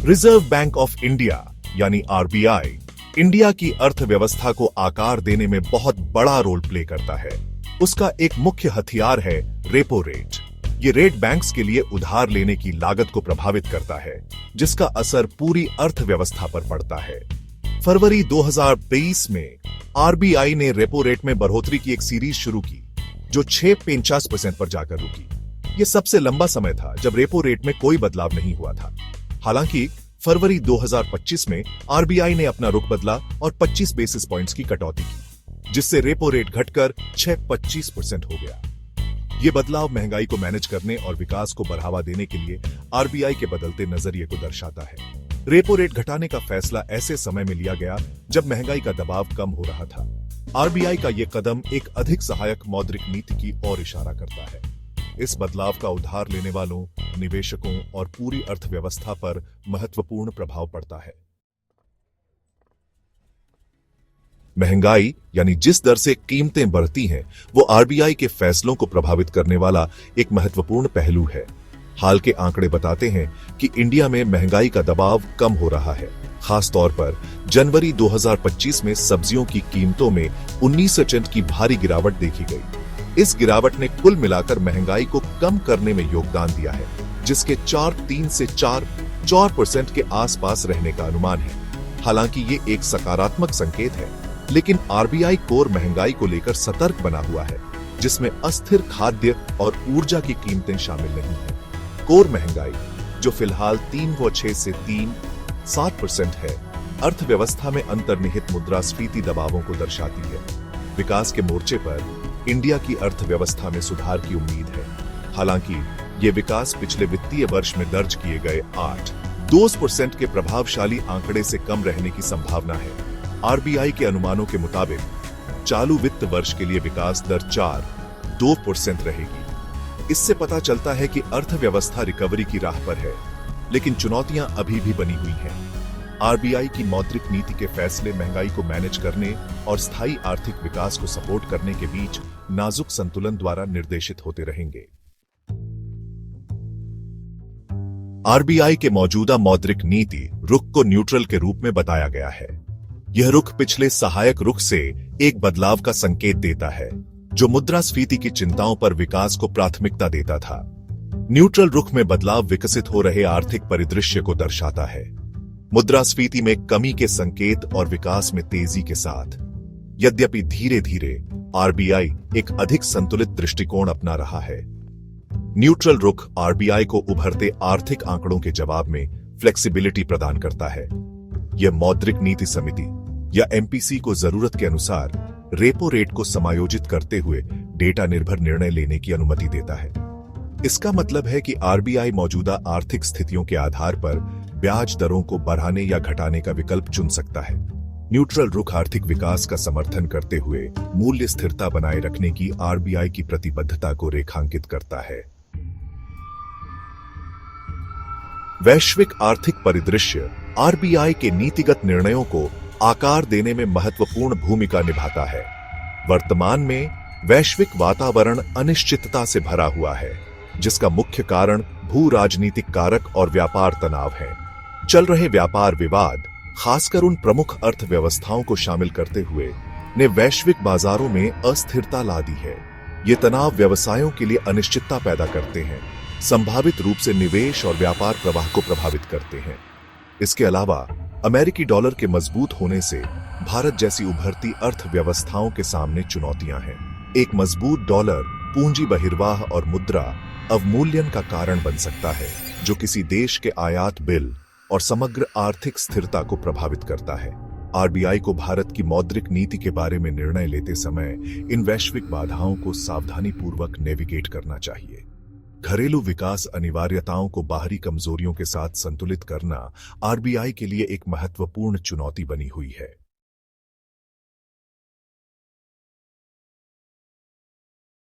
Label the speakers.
Speaker 1: Reserve bank of India यानी RBI India की अर्थव्यवस्था को आकार देने में बहुत बड़ा रोल प्ले करता है। उसका एक मुख्य हथियार है रेपो रेट। ये रेट बैंक्स के लिए उधार लेने की लागत को प्रभावित करता है, जिसका असर पूरी अर्थव्यवस्था पर पड़ता है। फरवरी 2023 में आरबीआई ने रेपो रेट में बढ़ोतरी की एक सीरीज शुरू की, जो 6.50% पर जाकर रुकी। यह सबसे लंबा समय था जब रेपो रेट में कोई बदलाव नहीं हुआ था। हालांकि फरवरी 2025 में आरबीआई ने अपना रुख बदला और 25 बेसिस पॉइंट्स की कटौती की, जिससे रेपो रेट घटकर 6.25% हो गया। ये बदलाव महंगाई को मैनेज करने और विकास को बढ़ावा देने के लिए आरबीआई के बदलते नजरिए को दर्शाता है। रेपो रेट घटाने का फैसला ऐसे समय में लिया गया जब महंगाई का दबाव कम हो रहा था। आरबीआई का यह कदम एक अधिक सहायक मौद्रिक नीति की ओर इशारा करता है। इस बदलाव का उधार लेने वालों, निवेशकों और पूरी अर्थव्यवस्था पर महत्वपूर्ण प्रभाव पड़ता है। महंगाई यानी जिस दर से कीमतें बढ़ती हैं, वो आरबीआई के फैसलों को प्रभावित करने वाला एक महत्वपूर्ण पहलू है। हाल के आंकड़े बताते हैं कि इंडिया में महंगाई का दबाव कम हो रहा है। खास तौर पर जनवरी 2025 में सब्जियों की कीमतों में 19% की भारी गिरावट देखी गई। इस गिरावट ने कुल मिलाकर महंगाई को कम करने में योगदान दिया है, जिसके 4.3 से 4% के आसपास रहने का अनुमान है। हालांकि ये एक सकारात्मक संकेत है, लेकिन आरबीआई कोर महंगाई को लेकर सतर्क बना हुआ है, जिसमें अस्थिर खाद्य और ऊर्जा की कीमतें शामिल नहीं हैं। कोर महंगाई, जो फिलहाल 3.6 से 3.7% है, अर्थव्यवस्था में अंतर्निहित मुद्रास्फीति दबावों को दर्शाती है। विकास के मोर्चे पर इंडिया की अर्थव्यवस्था में सुधार की उम्मीद है। हालांकि ये विकास पिछले वित्तीय वर्ष में दर्ज किए गए 8.2% के प्रभावशाली आंकड़े से कम रहने की संभावना है। आरबीआई के अनुमानों के मुताबिक चालू वित्त वर्ष के लिए विकास दर 4.2% रहेगी। इससे पता चलता है कि अर्थव्यवस्था रिकवरी की राह पर है, लेकिन चुनौतियां अभी भी बनी हुई हैं। आरबीआई की मौद्रिक नीति के फैसले महंगाई को मैनेज करने और स्थायी आर्थिक विकास को सपोर्ट करने के बीच नाजुक संतुलन द्वारा निर्देशित होते रहेंगे। आरबीआई के मौजूदा मौद्रिक नीति रुख को न्यूट्रल के रूप में बताया गया है। यह रुख पिछले सहायक रुख से एक बदलाव का संकेत देता है, जो मुद्रास्फीति की चिंताओं पर विकास को प्राथमिकता देता था। न्यूट्रल रुख में बदलाव विकसित हो रहे आर्थिक परिदृश्य को दर्शाता है, मुद्रास्फीति में कमी के संकेत और विकास में तेजी के साथ। यद्यपि धीरे धीरे आरबीआई एक अधिक संतुलित दृष्टिकोण अपना रहा है। न्यूट्रल रुख आरबीआई को उभरते आर्थिक आंकड़ों के जवाब में फ्लेक्सिबिलिटी प्रदान करता है। यह मौद्रिक नीति समिति या एमपीसी को जरूरत के अनुसार रेपो रेट को समायोजित करते हुए डेटा निर्भर निर्णय लेने की अनुमति देता है। इसका मतलब है कि आरबीआई मौजूदा आर्थिक स्थितियों के आधार पर ब्याज दरों को बढ़ाने या घटाने का विकल्प चुन सकता है। न्यूट्रल रुख आर्थिक विकास का समर्थन करते हुए मूल्य स्थिरता बनाए रखने की आरबीआई की प्रतिबद्धता को रेखांकित करता है। वैश्विक आर्थिक परिदृश्य आरबीआई के नीतिगत निर्णयों को आकार देने में महत्वपूर्ण भूमिका निभाता है। वर्तमान में वैश्विक वातावरण अनिश्चितता से भरा हुआ है, जिसका मुख्य कारण भू राजनीतिक कारक और व्यापार तनाव है। चल रहे व्यापार विवाद, खासकर उन प्रमुख अर्थव्यवस्थाओं को शामिल करते हुए, ने वैश्विक बाजारों में अस्थिरता ला दी है। ये तनाव व्यवसायों के लिए अनिश्चितता पैदा करते हैं, संभावित रूप से निवेश और व्यापार प्रवाह को प्रभावित करते हैं। इसके अलावा अमेरिकी डॉलर के मजबूत होने से भारत जैसी उभरती अर्थव्यवस्थाओं के सामने चुनौतियां हैं। एक मजबूत डॉलर पूंजी बहिर्वाह और मुद्रा अवमूल्यन का कारण बन सकता है, जो किसी देश के आयात बिल और समग्र आर्थिक स्थिरता को प्रभावित करता है। आरबीआई को भारत की मौद्रिक नीति के बारे में निर्णय लेते समय इन वैश्विक बाधाओं को सावधानीपूर्वक नेविगेट करना चाहिए। घरेलू विकास अनिवार्यताओं को बाहरी कमजोरियों के साथ संतुलित करना आरबीआई के लिए एक महत्वपूर्ण चुनौती बनी हुई है।